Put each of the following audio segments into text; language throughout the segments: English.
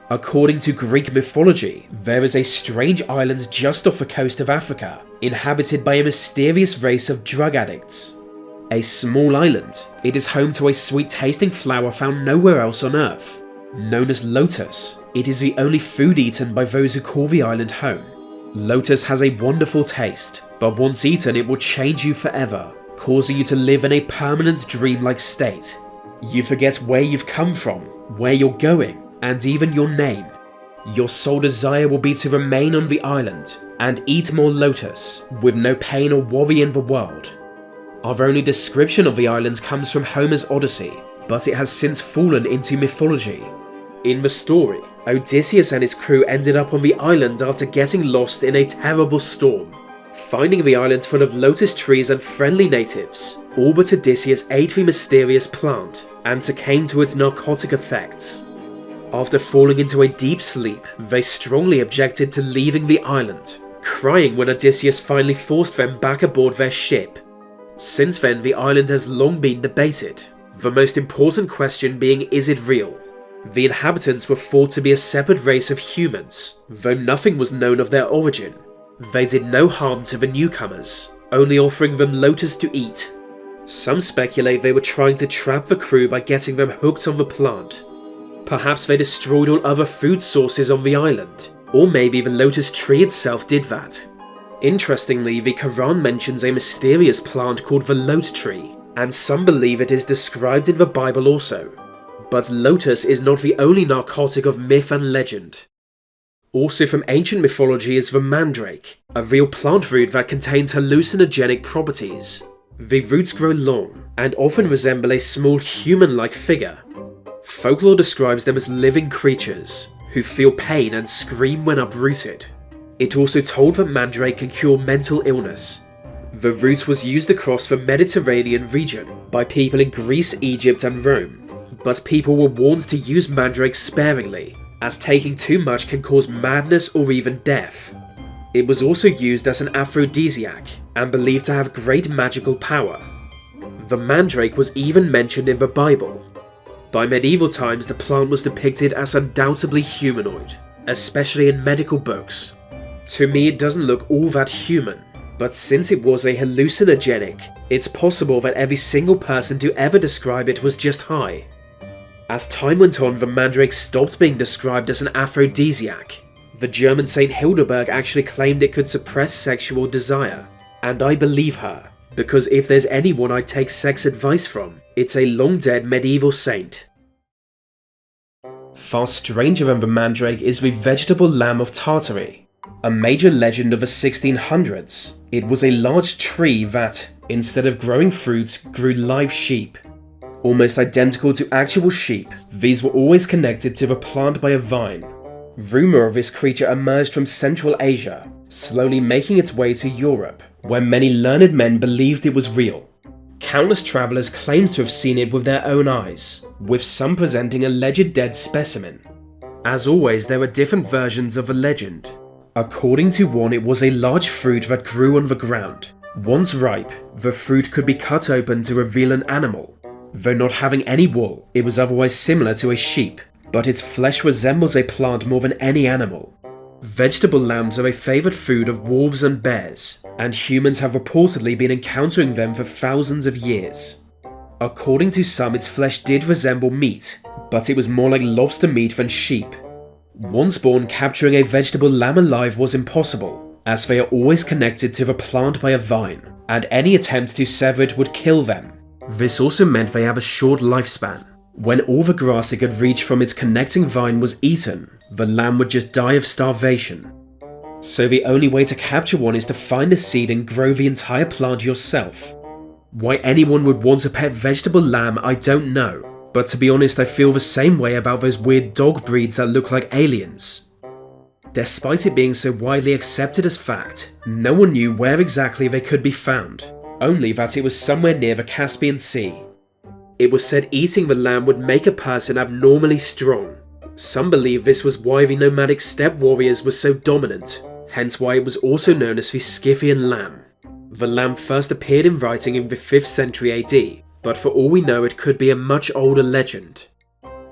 According to Greek mythology, there is a strange island just off the coast of Africa, inhabited by a mysterious race of drug addicts. A small island, it is home to a sweet-tasting flower found nowhere else on Earth. Known as Lotus, it is the only food eaten by those who call the island home. Lotus has a wonderful taste, but once eaten it will change you forever, causing you to live in a permanent dreamlike state. You forget where you've come from, where you're going, and even your name. Your sole desire will be to remain on the island and eat more lotus, with no pain or worry in the world. Our only description of the island comes from Homer's Odyssey, but it has since fallen into mythology. In the story, Odysseus and his crew ended up on the island after getting lost in a terrible storm. Finding the island full of lotus trees and friendly natives, all but Odysseus ate the mysterious plant and succumbed to its narcotic effects. After falling into a deep sleep, they strongly objected to leaving the island, crying when Odysseus finally forced them back aboard their ship. Since then, the island has long been debated, the most important question being, is it real? The inhabitants were thought to be a separate race of humans, though nothing was known of their origin. They did no harm to the newcomers, only offering them lotus to eat. Some speculate they were trying to trap the crew by getting them hooked on the plant. Perhaps they destroyed all other food sources on the island, or maybe the lotus tree itself did that. Interestingly, the Quran mentions a mysterious plant called the Lote Tree, and some believe it is described in the Bible also. But lotus is not the only narcotic of myth and legend. Also from ancient mythology is the Mandrake, a real plant root that contains hallucinogenic properties. The roots grow long, and often resemble a small human-like figure. Folklore describes them as living creatures, who feel pain and scream when uprooted. It also told that Mandrake can cure mental illness. The root was used across the Mediterranean region by people in Greece, Egypt and Rome, but people were warned to use Mandrake sparingly, as taking too much can cause madness or even death. It was also used as an aphrodisiac, and believed to have great magical power. The Mandrake was even mentioned in the Bible. By medieval times, the plant was depicted as undoubtedly humanoid, especially in medical books. To me, it doesn't look all that human, but since it was a hallucinogenic, it's possible that every single person to ever describe it was just high. As time went on, the Mandrake stopped being described as an aphrodisiac. The German Saint Hildeberg actually claimed it could suppress sexual desire, and I believe her, because if there's anyone I'd take sex advice from, it's a long-dead medieval saint. Far stranger than the Mandrake is the vegetable lamb of Tartary. A major legend of the 1600s, it was a large tree that, instead of growing fruit, grew live sheep. Almost identical to actual sheep, these were always connected to the plant by a vine. Rumour of this creature emerged from Central Asia, slowly making its way to Europe, where many learned men believed it was real. Countless travellers claimed to have seen it with their own eyes, with some presenting alleged dead specimen. As always, there are different versions of the legend. According to one, it was a large fruit that grew on the ground. Once ripe, the fruit could be cut open to reveal an animal. Though not having any wool, it was otherwise similar to a sheep, but its flesh resembles a plant more than any animal. Vegetable lambs are a favourite food of wolves and bears, and humans have reportedly been encountering them for thousands of years. According to some, its flesh did resemble meat, but it was more like lobster meat than sheep. Once born, capturing a vegetable lamb alive was impossible, as they are always connected to the plant by a vine, and any attempt to sever it would kill them. This also meant they have a short lifespan. When all the grass it could reach from its connecting vine was eaten, the lamb would just die of starvation. So the only way to capture one is to find a seed and grow the entire plant yourself. Why anyone would want a pet vegetable lamb, I don't know, but to be honest, I feel the same way about those weird dog breeds that look like aliens. Despite it being so widely accepted as fact, no one knew where exactly they could be found, only that it was somewhere near the Caspian Sea. It was said eating the lamb would make a person abnormally strong. Some believe this was why the nomadic steppe warriors were so dominant, hence why it was also known as the Scythian Lamb. The lamb first appeared in writing in the 5th century AD, but for all we know it could be a much older legend.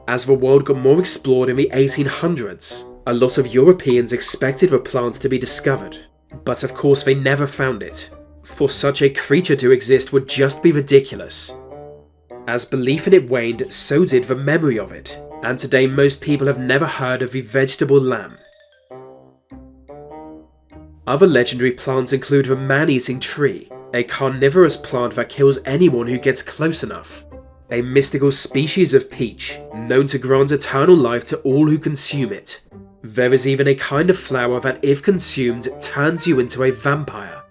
As the world got more explored in the 1800s, a lot of Europeans expected the plant to be discovered, but of course they never found it. For such a creature to exist would just be ridiculous. As belief in it waned, so did the memory of it, and today most people have never heard of the vegetable lamb. Other legendary plants include the man-eating tree, a carnivorous plant that kills anyone who gets close enough. A mystical species of peach, known to grant eternal life to all who consume it. There is even a kind of flower that, if consumed, turns you into a vampire.